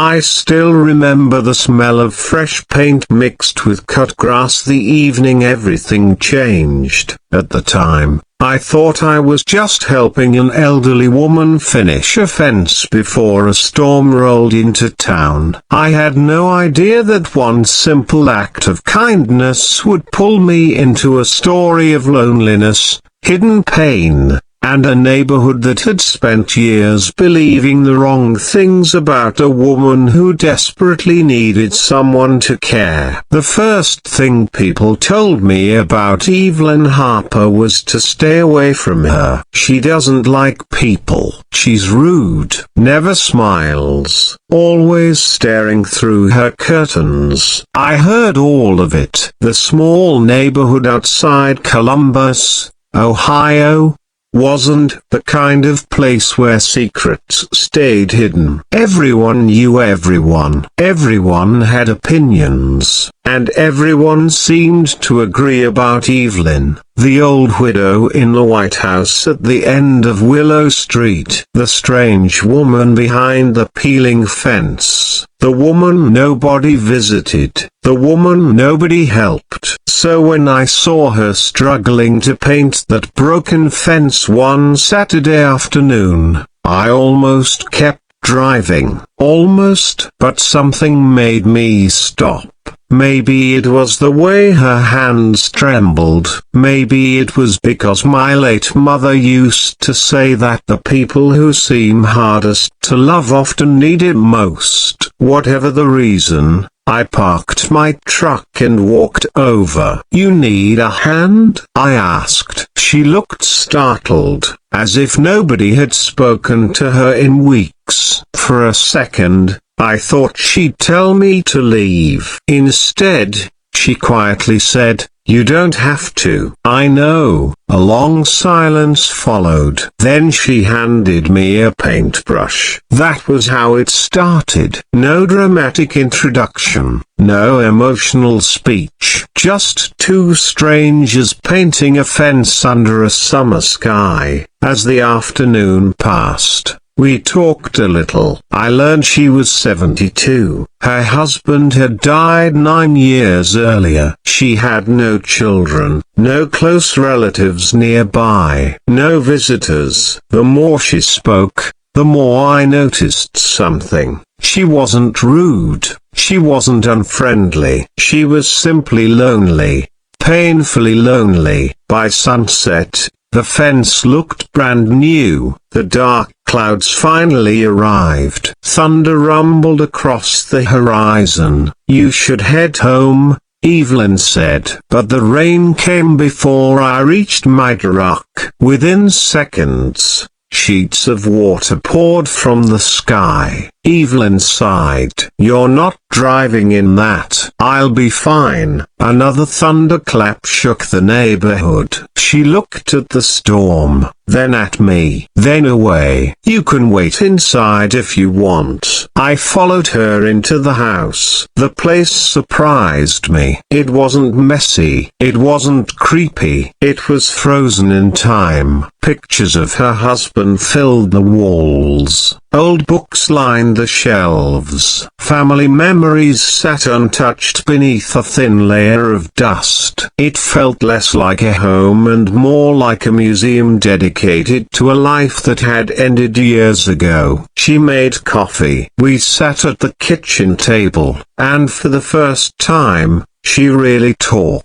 I still remember the smell of fresh paint mixed with cut grass the evening everything changed. At the time, I thought I was just helping an elderly woman finish a fence before a storm rolled into town. I had no idea that one simple act of kindness would pull me into a story of loneliness, hidden pain, and a neighborhood that had spent years believing the wrong things about a woman who desperately needed someone to care. The first thing people told me about Evelyn Harper was to stay away from her. She doesn't like people. She's rude, never smiles, always staring through her curtains. I heard all of it. The small neighborhood outside Columbus, Ohio, wasn't the kind of place where secrets stayed hidden. Everyone knew everyone. Everyone had opinions, and everyone seemed to agree about Evelyn, the old widow in the White House at the end of Willow Street, the strange woman behind the peeling fence, the woman nobody visited, the woman nobody helped. So when I saw her struggling to paint that broken fence one Saturday afternoon, I almost kept driving. Almost. But something made me stop. Maybe it was the way her hands trembled. Maybe it was because my late mother used to say that the people who seem hardest to love often need it most. Whatever the reason, I parked my truck and walked over. "You need a hand?" I asked. She looked startled, as if nobody had spoken to her in weeks. For a second, I thought she'd tell me to leave. Instead, she quietly said, "You don't have to." "I know." A long silence followed. Then she handed me a paintbrush. That was how it started. No dramatic introduction, no emotional speech. Just two strangers painting a fence under a summer sky. As the afternoon passed, we talked a little. I learned she was 72. Her husband had died 9 years earlier. She had no children, no close relatives nearby, no visitors. The more she spoke, the more I noticed something. She wasn't rude. She wasn't unfriendly. She was simply lonely, painfully lonely. By sunset, the fence looked brand new. The dark clouds finally arrived. Thunder rumbled across the horizon. "You should head home," Evelyn said. But the rain came before I reached my truck. Within seconds, sheets of water poured from the sky. Evelyn sighed. "You're not driving in that." "I'll be fine." Another thunderclap shook the neighborhood. She looked at the storm, then at me, then away. "You can wait inside if you want." I followed her into the house. The place surprised me. It wasn't messy. It wasn't creepy. It was frozen in time. Pictures of her husband filled the walls. Old books lined the shelves. Family memories sat untouched beneath a thin layer of dust. It felt less like a home and more like a museum dedicated to a life that had ended years ago. She made coffee. We sat at the kitchen table, and for the first time, she really talked.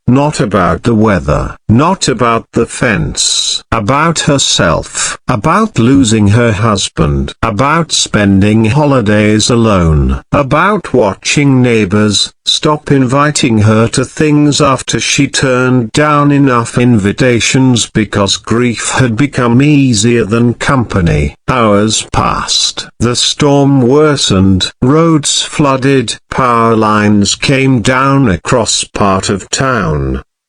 Not about the weather, not about the fence, about herself, about losing her husband, about spending holidays alone, about watching neighbors stop inviting her to things after she turned down enough invitations because grief had become easier than company. Hours passed. The storm worsened. Roads flooded. Power lines came down across part of town.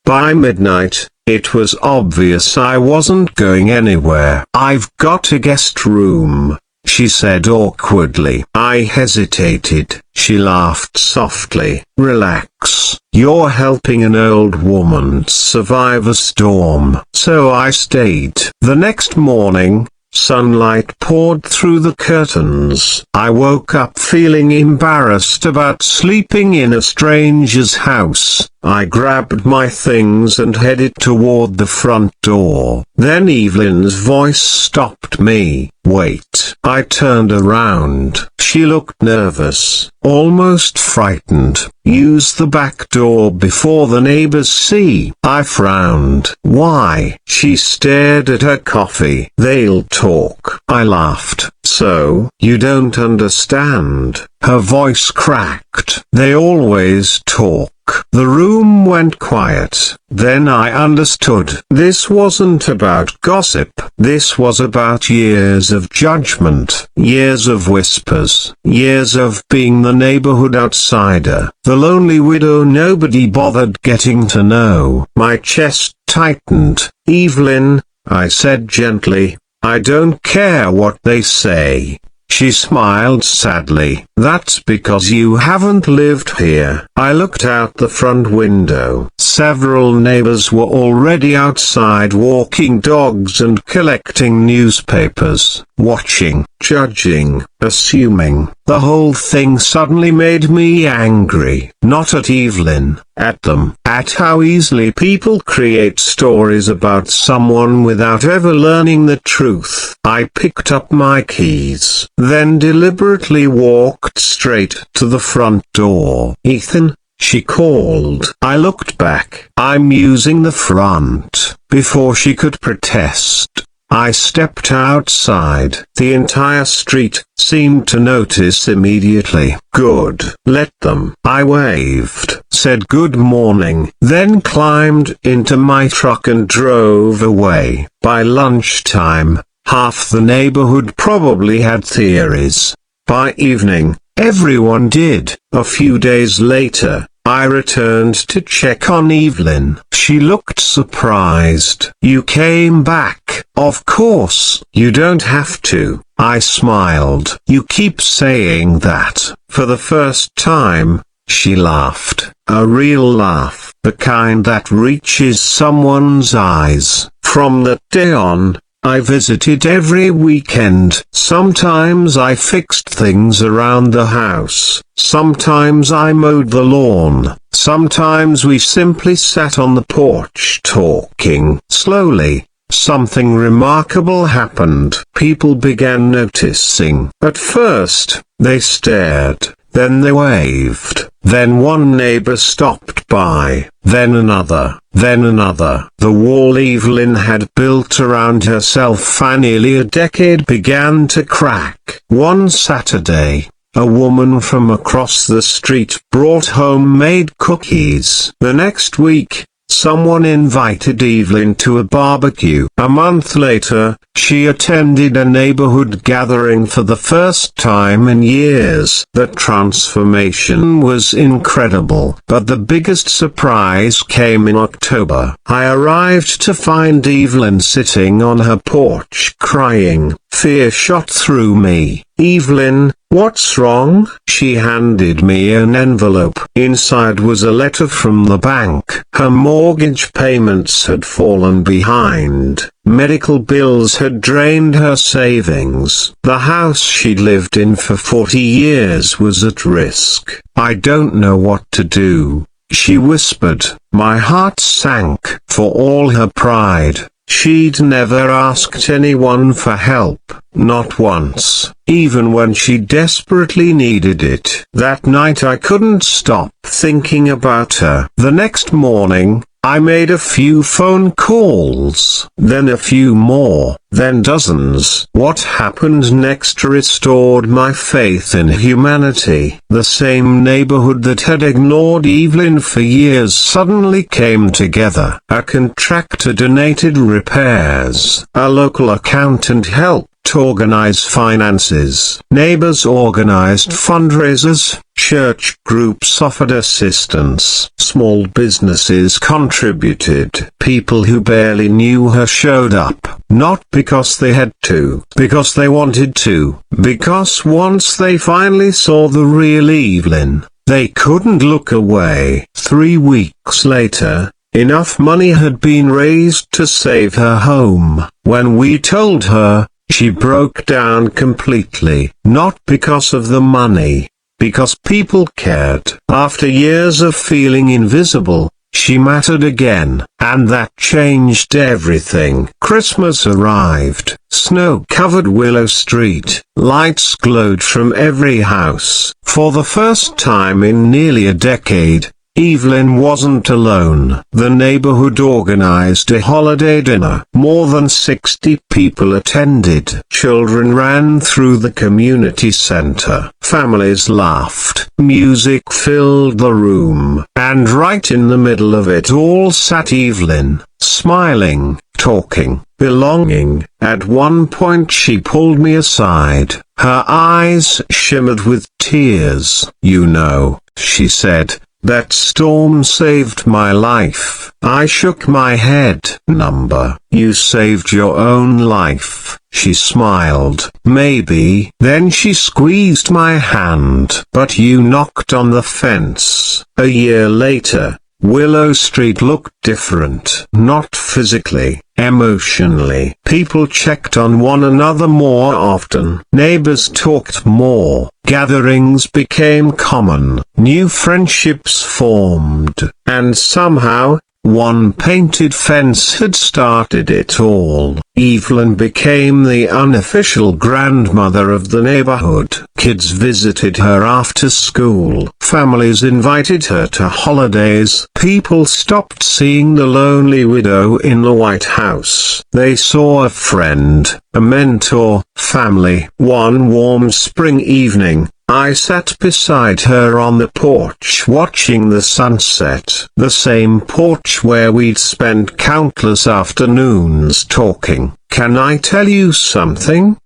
By midnight, it was obvious I wasn't going anywhere. "I've got a guest room," she said awkwardly. I hesitated. She laughed softly. "Relax. You're helping an old woman survive a storm." So I stayed. The next morning, Sunlight poured through the curtains. I woke up feeling embarrassed about sleeping in a stranger's house. I grabbed my things and headed toward the front door. Then Evelyn's voice stopped me. "Wait." I turned around. She looked nervous, almost frightened. "Use the back door before the neighbors see." I frowned. "Why?" She stared at her coffee. "They'll talk." I laughed. "So, you don't understand." Her voice cracked. "They always talk." The room went quiet. Then I understood. This wasn't about gossip. This was about years of judgment, years of whispers, years of being the neighborhood outsider, the lonely widow nobody bothered getting to know. My chest tightened. "Evelyn," I said gently, "I don't care what they say." She smiled sadly. "That's because you haven't lived here." I looked out the front window. Several neighbors were already outside walking dogs and collecting newspapers, watching, judging, assuming. The whole thing suddenly made me angry. Not at Evelyn, at them. At how easily people create stories about someone without ever learning the truth. I picked up my keys, then deliberately walked straight to the front door. "Ethan," she called. I looked back. "I'm using the front." Before she could protest, I stepped outside. The entire street seemed to notice immediately. "Good. Let them." I waved, said good morning, then climbed into my truck and drove away. By lunchtime, half the neighborhood probably had theories. By evening, everyone did. A few days later, I returned to check on Evelyn. She looked surprised. "You came back." "Of course." "You don't have to." I smiled. "You keep saying that." For the first time, she laughed. A real laugh. The kind that reaches someone's eyes. From that day on, I visited every weekend. Sometimes I fixed things around the house. Sometimes I mowed the lawn. Sometimes we simply sat on the porch talking. Slowly, something remarkable happened. People began noticing. At first, they stared. Then they waved. Then one neighbor stopped by. Then another. Then another. The wall Evelyn had built around herself for nearly a decade began to crack. One Saturday, a woman from across the street brought homemade cookies. The next week, someone invited Evelyn to a barbecue. A month later, she attended a neighborhood gathering for the first time in years. The transformation was incredible. But the biggest surprise came in October. I arrived to find Evelyn sitting on her porch crying. Fear shot through me. "Evelyn, what's wrong?" She handed me an envelope. Inside was a letter from the bank. Her mortgage payments had fallen behind. Medical bills had drained her savings. The house she'd lived in for 40 years was at risk. "I don't know what to do," she whispered. My heart sank. For all her pride, she'd never asked anyone for help, not once, even when she desperately needed it. That night I couldn't stop thinking about her. The next morning, I made a few phone calls, then a few more, then dozens. What happened next restored my faith in humanity. The same neighborhood that had ignored Evelyn for years suddenly came together. A contractor donated repairs. A local accountant helped organize finances. Neighbors organized fundraisers. Church groups offered assistance. Small businesses contributed. People who barely knew her showed up. Not because they had to, because they wanted to. Because once they finally saw the real Evelyn, they couldn't look away. 3 weeks later, enough money had been raised to save her home. When we told her, She broke down completely, not because of the money, because people cared. After years of feeling invisible, she mattered again, and that changed everything. Christmas arrived. Snow-covered Willow Street. Lights glowed from every house. For the first time in nearly a decade, Evelyn wasn't alone. The neighborhood organized a holiday dinner. More than 60 people attended. Children ran through the community center. Families laughed. Music filled the room. And right in the middle of it all sat Evelyn, smiling, talking, belonging. At one point she pulled me aside. Her eyes shimmered with tears. "You know," she said, "that storm saved my life." I shook my head. "Number, you saved your own life." She smiled. "Maybe." Then she squeezed my hand. "But you knocked on the fence." A year later, Willow Street looked different. Not physically, emotionally. People checked on one another more often. Neighbors talked more. Gatherings became common. New friendships formed. And somehow, one painted fence had started it all. Evelyn became the unofficial grandmother of the neighborhood. Kids visited her after school. Families invited her to holidays. People stopped seeing the lonely widow in the White House. They saw a friend, a mentor, family. One warm spring evening, I sat beside her on the porch watching the sunset. The same porch where we'd spent countless afternoons talking. "Can I tell you something?"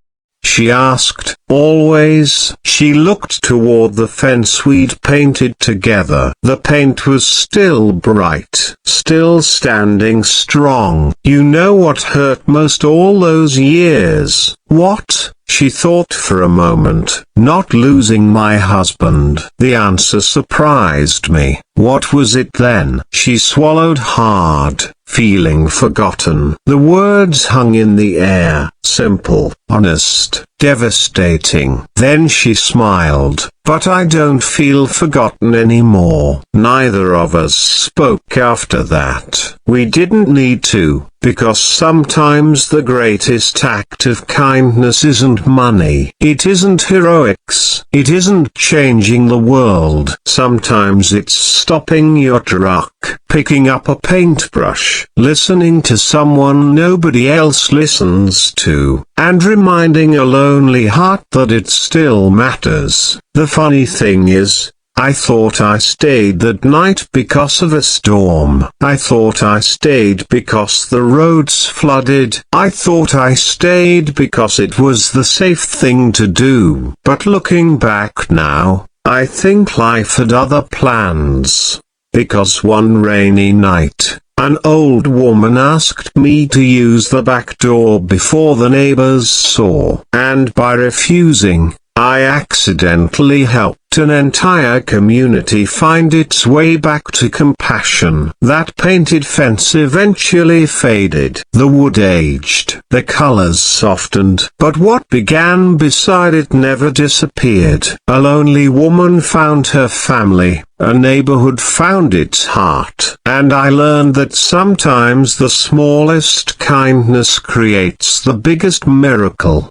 she asked. "Always." She looked toward the fence we'd painted together. The paint was still bright, still standing strong. "You know what hurt most all those years?" "What?" She thought for a moment. "Not losing my husband." The answer surprised me. What was it then? She swallowed hard, feeling forgotten. The words hung in the air, simple, honest, devastating. Then she smiled. "But I don't feel forgotten anymore." Neither of us spoke after that. We didn't need to, because sometimes the greatest act of kindness isn't money. It isn't heroics. It isn't changing the world. Sometimes it's stopping your truck, picking up a paintbrush, listening to someone nobody else listens to, and reminding a lonely heart that it still matters. The funny thing is, I thought I stayed that night because of a storm. I thought I stayed because the roads flooded. I thought I stayed because it was the safe thing to do. But looking back now, I think life had other plans. Because one rainy night, an old woman asked me to use the back door before the neighbors saw. And by refusing, I accidentally helped an entire community find its way back to compassion. That painted fence eventually faded. The wood aged. The colors softened. But what began beside it never disappeared. A lonely woman found her family. A neighborhood found its heart. And I learned that sometimes the smallest kindness creates the biggest miracle.